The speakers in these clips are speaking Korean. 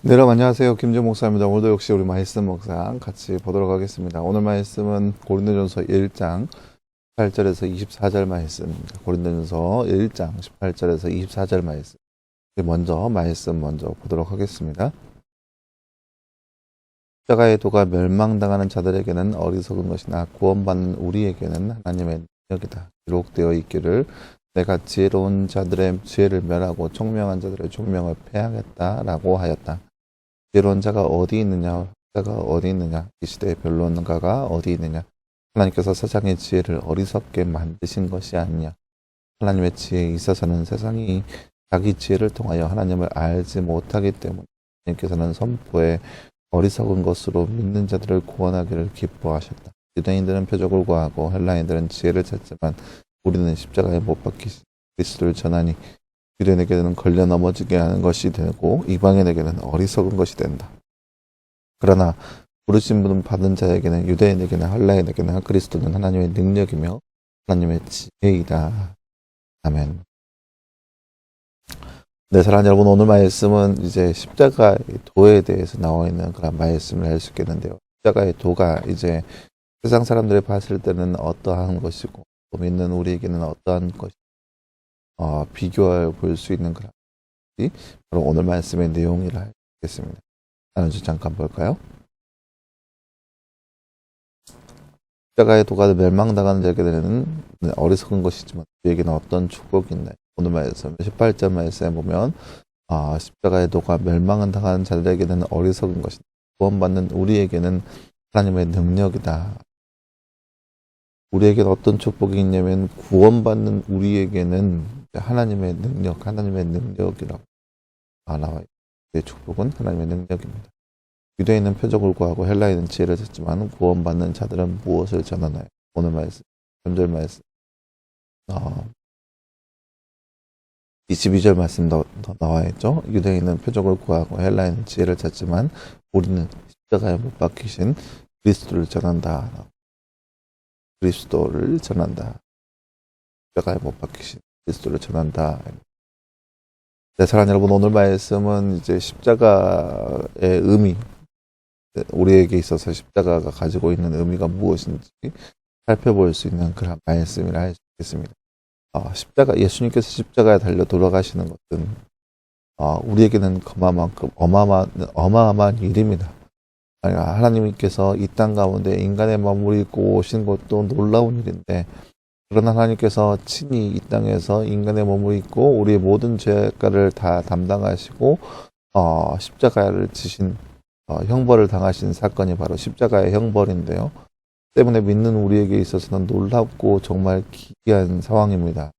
네, 여러분 안녕하세요. 김준 목사입니다. 오늘도 역시 우리 말씀 묵상 같이 보도록 하겠습니다. 오늘 말씀은 고린도전서 1장 18절에서 24절 말씀입니다. 고린도전서 1장 18절에서 24절 말씀. 먼저 보도록 하겠습니다. 십자가의 도가 멸망당하는 자들에게는 어리석은 것이나 구원받는 우리에게는 하나님의 능력이다. 기록되어 있기를 내가 지혜로운 자들의 지혜를 멸하고 총명한 자들의 총명을 패하겠다라고 하였다. 지혜로운 자가 어디 있느냐? 자가 어디 있느냐? 이 시대의 변론가가 어디 있느냐? 하나님께서 세상의 지혜를 어리석게 만드신 것이 아니냐? 하나님의 지혜에 있어서는 세상이 자기 지혜를 통하여 하나님을 알지 못하기 때문에 하나님께서는 선포에 어리석은 것으로 믿는 자들을 구원하기를 기뻐하셨다. 유대인들은 표적을 구하고 헬라인들은 지혜를 찾지만 우리는 십자가에 못 박히신 그리스도를 전하니 유대인에게는 걸려 넘어지게 하는 것이 되고 이방인에게는 어리석은 것이 된다. 그러나 부르신 분은 받은 자에게는 유대인에게는 헬라인에게는 그리스도는 하나님의 능력이며 하나님의 지혜이다. 아멘. 네, 사랑하는 여러분, 오늘 말씀은 이제 십자가의 도에 대해서 나와 있는 그런 말씀을 할 수 있겠는데요. 십자가의 도가 이제 세상 사람들이 봤을 때는 어떠한 것이고 또 믿는 우리에게는 어떠한 것이 비교해 볼 수 있는 그런 것이 바로 오늘 말씀의 내용이라 하겠습니다. 나눠서 잠깐 볼까요? 십자가의 도가 멸망당하는 자에게는 어리석은 것이지만 그에게는 어떤 축복이 있나요? 오늘 말씀 18절 말씀에 보면 십자가의 도가 멸망은 당하는 자들에게는 어리석은 것이다. 구원받는 우리에게는 하나님의 능력이다. 우리에게는 어떤 축복이 있냐면 구원받는 우리에게는 하나님의 능력이라고 나와요. 내 축복은 하나님의 능력입니다. 유대인은 표적을 구하고 헬라인은 지혜를 찾지만 구원받는 자들은 무엇을 전하나요? 오늘 말씀 3절 말씀 22절 말씀 더 나와 있죠. 유대인은 표적을 구하고 헬라인은 지혜를 찾지만 우리는 십자가에 못 박히신 그리스도를 전한다. 십자가에 못 박히신 그리스도를 전한다. 네, 사랑하는 여러분, 오늘 말씀은 이제 십자가의 의미, 우리에게 있어서 십자가가 가지고 있는 의미가 무엇인지 살펴볼 수 있는 그런 말씀이라 할 수 있겠습니다. 예수님께서 십자가에 달려 돌아가시는 것은 우리에게는 그만큼 어마어마한 일입니다. 하나님께서 이 땅 가운데 인간의 마음을 입고 오신 것도 놀라운 일인데, 그러나 하나님께서 친히 이 땅에서 인간의 몸을 입고 우리의 모든 죄가를 다 담당하시고 십자가를 지신 형벌을 당하신 사건이 바로 십자가의 형벌인데요. 때문에 믿는 우리에게 있어서는 놀랍고 정말 기이한 상황입니다.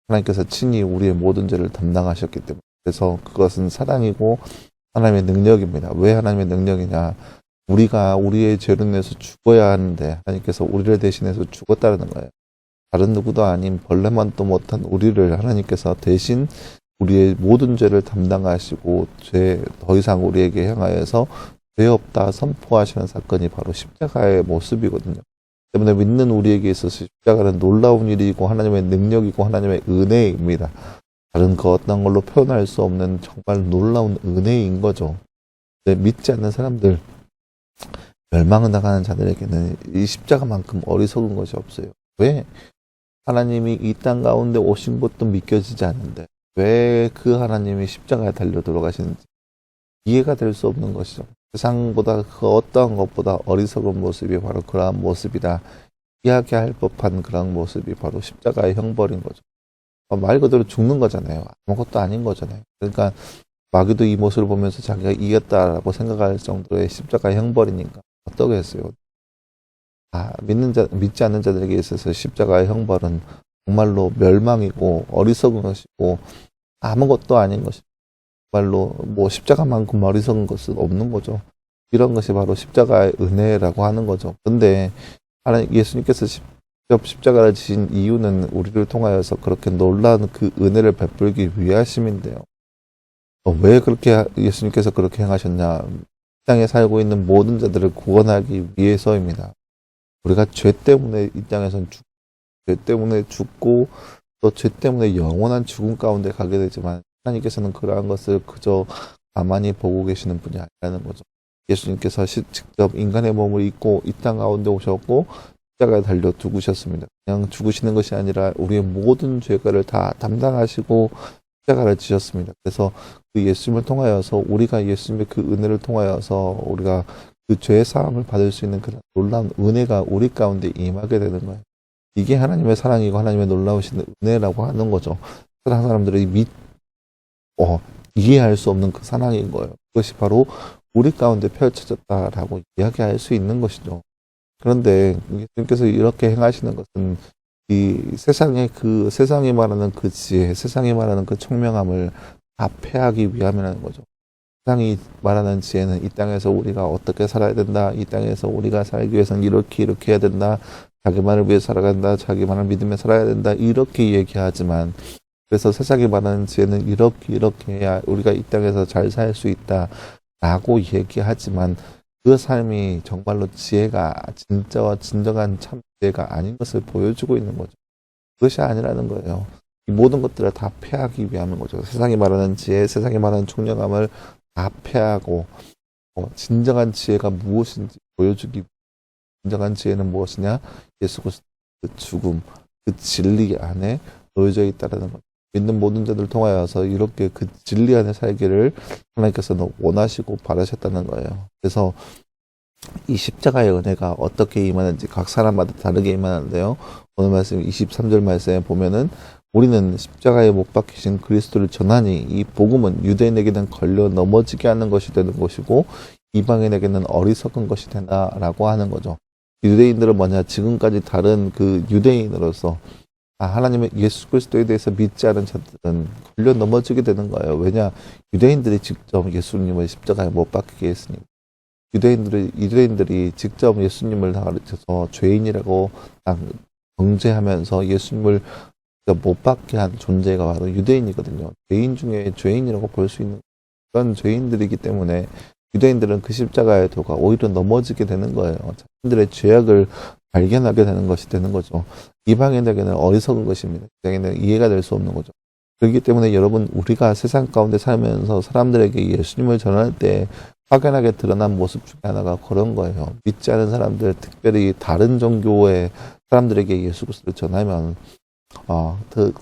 하나님께서 친히 우리의 모든 죄를 담당하셨기 때문에, 그래서 그것은 사랑이고 하나님의 능력입니다. 왜 하나님의 능력이냐? 우리가 우리의 죄를 내서 죽어야 하는데 하나님께서 우리를 대신해서 죽었다는 거예요. 다른 누구도 아닌 벌레만도 못한 우리를 하나님께서 대신 우리의 모든 죄를 담당하시고 더 이상 우리에게 향하여서 죄 없다 선포하시는 사건이 바로 십자가의 모습이거든요. 때문에 믿는 우리에게 있어서 십자가는 놀라운 일이고 하나님의 능력이고 하나님의 은혜입니다. 다른 그 어떤 걸로 표현할 수 없는 정말 놀라운 은혜인 거죠. 믿지 않는 사람들, 멸망을 당하는 자들에게는 이 십자가만큼 어리석은 것이 없어요. 왜? 하나님이 이 땅 가운데 오신 것도 믿겨지지 않는데 왜 그 하나님이 십자가에 달려 돌아가시는지 이해가 될 수 없는 것이죠. 세상보다 그 어떠한 것보다 어리석은 모습이 바로 그러한 모습이다. 이야기할 법한 그런 모습이 바로 십자가의 형벌인 거죠. 말 그대로 죽는 거잖아요. 아무것도 아닌 거잖아요. 그러니까 마귀도 이 모습을 보면서 자기가 이겼다라고 생각할 정도의 십자가의 형벌이니까 어떠겠어요? 믿지 않는 자들에게 있어서 십자가의 형벌은 정말로 멸망이고 어리석은 것이고 아무것도 아닌 것이고 정말로 십자가만큼 어리석은 것은 없는 거죠. 이런 것이 바로 십자가의 은혜라고 하는 거죠. 근데 예수님께서 십자가를 지신 이유는 우리를 통하여서 그렇게 놀라운 그 은혜를 베풀기 위하심인데요. 왜 그렇게 예수님께서 그렇게 행하셨냐? 이 땅에 살고 있는 모든 자들을 구원하기 위해서입니다. 우리가 죄 때문에 이 땅에선 죄 때문에 죽고 또 죄 때문에 영원한 죽음 가운데 가게 되지만 하나님께서는 그러한 것을 그저 가만히 보고 계시는 분이 아니라는 거죠. 예수님께서 직접 인간의 몸을 입고 이 땅 가운데 오셨고 십자가에 달려 죽으셨습니다. 그냥 죽으시는 것이 아니라 우리의 모든 죄가를 다 담당하시고 십자가를 지셨습니다. 그래서 그 예수님을 통하여서 우리가 예수님의 그 은혜를 통하여서 우리가 그 죄의 사함을 받을 수 있는 그런 놀라운 은혜가 우리 가운데 임하게 되는 거예요. 이게 하나님의 사랑이고 하나님의 놀라우신 은혜라고 하는 거죠. 세상 사람들이 이해할 수 없는 그 사랑인 거예요. 그것이 바로 우리 가운데 펼쳐졌다라고 이야기할 수 있는 것이죠. 그런데 예수님께서 이렇게 행하시는 것은 이 세상이 말하는 그 지혜, 세상이 말하는 그 총명함을 다 패하기 위함이라는 거죠. 세상이 말하는 지혜는 이 땅에서 우리가 어떻게 살아야 된다, 이 땅에서 우리가 살기 위해서는 이렇게 해야 된다, 자기만을 위해 살아야 된다, 자기만을 믿으며 살아야 된다, 이렇게 얘기하지만, 그래서 세상이 말하는 지혜는 이렇게 해야 우리가 이 땅에서 잘 살 수 있다 라고 얘기하지만 그 삶이 정말로 지혜가 진짜와 진정한 참 지혜가 아닌 것을 보여주고 있는 거죠. 그것이 아니라는 거예요. 이 모든 것들을 다 패하기 위함인 거죠. 세상이 말하는 지혜, 세상이 말하는 총명함을 다 패하고 진정한 지혜가 무엇인지 보여주기 위해 진정한 지혜는 무엇이냐? 예수 그리스도의 그 죽음, 그 진리 안에 놓여져 있다는 것. 믿는 모든 자들 통하여서 이렇게 그 진리 안에 살기를 하나님께서는 원하시고 바라셨다는 거예요. 그래서 이 십자가의 은혜가 어떻게 임하는지 각 사람마다 다르게 임하는데요. 오늘 말씀 23절 말씀에 보면은 우리는 십자가에 못 박히신 그리스도를 전하니 이 복음은 유대인에게는 걸려 넘어지게 하는 것이 되는 것이고 이방인에게는 어리석은 것이 된다라고 하는 거죠. 유대인들은 뭐냐? 지금까지 다른 그 유대인으로서 하나님의 예수 그리스도에 대해서 믿지 않은 자들은 걸려 넘어지게 되는 거예요. 왜냐? 유대인들이 직접 예수님을 십자가에 못 박히게 했으니 유대인들이 직접 예수님을 가르쳐서 죄인이라고 정죄하면서 예수님을 못 박게 한 존재가 바로 유대인이거든요. 죄인 중에 죄인이라고 볼 수 있는 그런 죄인들이기 때문에 유대인들은 그 십자가의 도가 오히려 넘어지게 되는 거예요. 자신들의 죄악을 발견하게 되는 것이 되는 거죠. 이방인에게는 어리석은 것입니다. 이방인에게는 이해가 될 수 없는 거죠. 그렇기 때문에 여러분, 우리가 세상 가운데 살면서 사람들에게 예수님을 전할 때 확연하게 드러난 모습 중에 하나가 그런 거예요. 믿지 않은 사람들, 특별히 다른 종교의 사람들에게 예수 그리스도를 전하면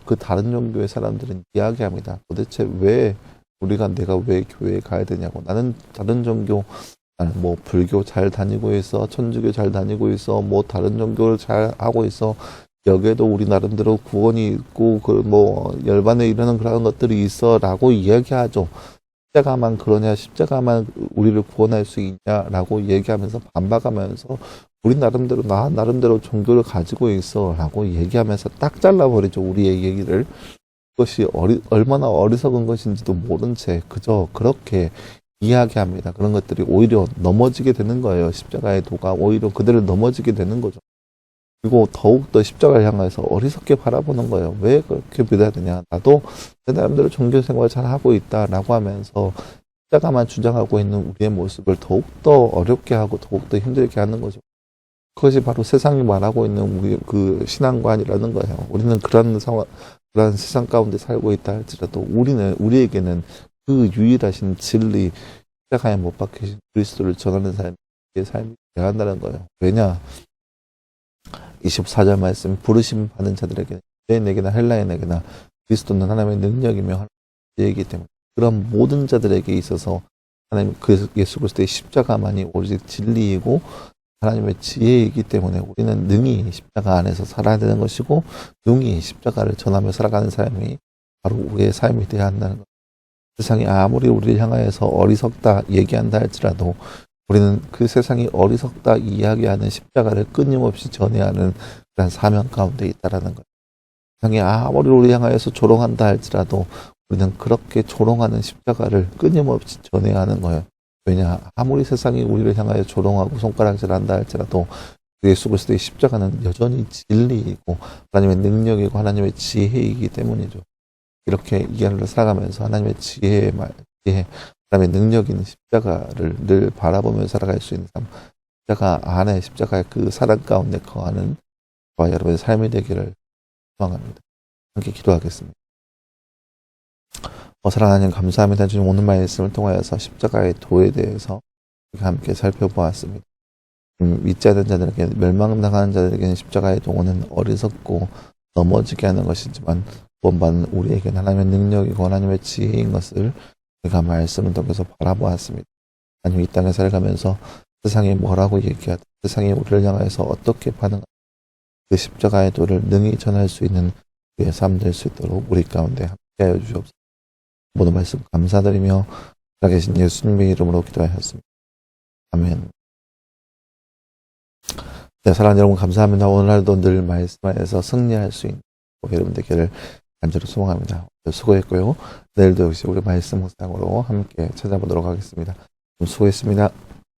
그 다른 종교의 사람들은 이야기합니다. 도대체 내가 왜 교회에 가야 되냐고. 나는 다른 종교, 나는 뭐 불교 잘 다니고 있어, 천주교 잘 다니고 있어, 뭐 다른 종교를 잘 하고 있어. 여기에도 우리 나름대로 구원이 있고 열반에 이르는 그런 것들이 있어라고 이야기하죠. 십자가만 그러냐, 십자가만 우리를 구원할 수 있냐라고 얘기하면서 반박하면서 우리 나름대로 종교를 가지고 있어라고 얘기하면서 딱 잘라버리죠. 우리의 얘기를. 그것이 얼마나 어리석은 것인지도 모른 채 그저 그렇게 이야기합니다. 그런 것들이 오히려 넘어지게 되는 거예요. 십자가의 도가 오히려 그들을 넘어지게 되는 거죠. 그리고 더욱더 십자가를 향해서 어리석게 바라보는 거예요. 왜 그렇게 믿어야 되냐. 나도 내 나름대로 종교 생활 잘 하고 있다라고 하면서 십자가만 주장하고 있는 우리의 모습을 더욱더 어렵게 하고 더욱더 힘들게 하는 거죠. 그것이 바로 세상이 말하고 있는 우리의 그 신앙관이라는 거예요. 우리는 그런 세상 가운데 살고 있다 할지라도 우리에게는 그 유일하신 진리, 십자가에 못 박히신 그리스도를 전하는 삶이 되어야 한다는 거예요. 왜냐? 24절 말씀, 부르심 받은 자들에게, 유대인에게나 헬라인에게나 그리스도는 하나님의 능력이며 하나님이기 때문에 그런 모든 자들에게 있어서 하나님 예수 그리스도의 십자가만이 오직 진리이고 하나님의 지혜이기 때문에 우리는 능히 십자가 안에서 살아야 되는 것이고 능히 십자가를 전하며 살아가는 삶이 바로 우리의 삶이 되어야 한다는 것. 세상이 아무리 우리를 향하여서 어리석다 얘기한다 할지라도 우리는 그 세상이 어리석다 이야기하는 십자가를 끊임없이 전해야 하는 그런 사명 가운데 있다라는 것. 세상이 아무리 우리를 향하여서 조롱한다 할지라도 우리는 그렇게 조롱하는 십자가를 끊임없이 전해야 하는 거예요. 왜냐? 아무리 세상이 우리를 향하여 조롱하고 손가락질한다 할지라도 예수 그리스도의 십자가는 여전히 진리이고 하나님의 능력이고 하나님의 지혜이기 때문이죠. 이렇게 이 하루를 살아가면서 하나님의 지혜, 하나님의 능력 있는 십자가를 늘 바라보며 살아갈 수 있는 삶, 십자가 안에 십자가의 그 사랑 가운데 거하는 저와 여러분의 삶이 되기를 소망합니다. 함께 기도하겠습니다. 사랑하는 감사합니다. 주님 오늘 말씀을 통하여서 십자가의 도에 대해서 함께 살펴보았습니다. 믿지 않는 자들에게 멸망당하는 자들에게는 십자가의 도는 어리석고 넘어지게 하는 것이지만 구원받는 우리에게는 하나님의 능력이고 하나님의 지혜인 것을 제가 말씀을 통해서 바라보았습니다. 하나님 이 땅에 살아가면서 세상이 뭐라고 얘기하든 세상이 우리를 향해서 어떻게 반응하든 그 십자가의 도를 능히 전할 수 있는 우리의 삶 될 수 있도록 우리 가운데 함께하여 주옵소서. 모든 말씀 감사드리며 살아계신 예수님의 이름으로 기도하였습니다. 아멘. 네, 사랑하는 여러분 감사합니다. 오늘날도 늘 말씀하여서 승리할 수 있는 여러분 되기를 간절히 소망합니다. 수고했고요. 내일도 역시 우리 말씀 묵상으로 함께 찾아보도록 하겠습니다. 수고했습니다.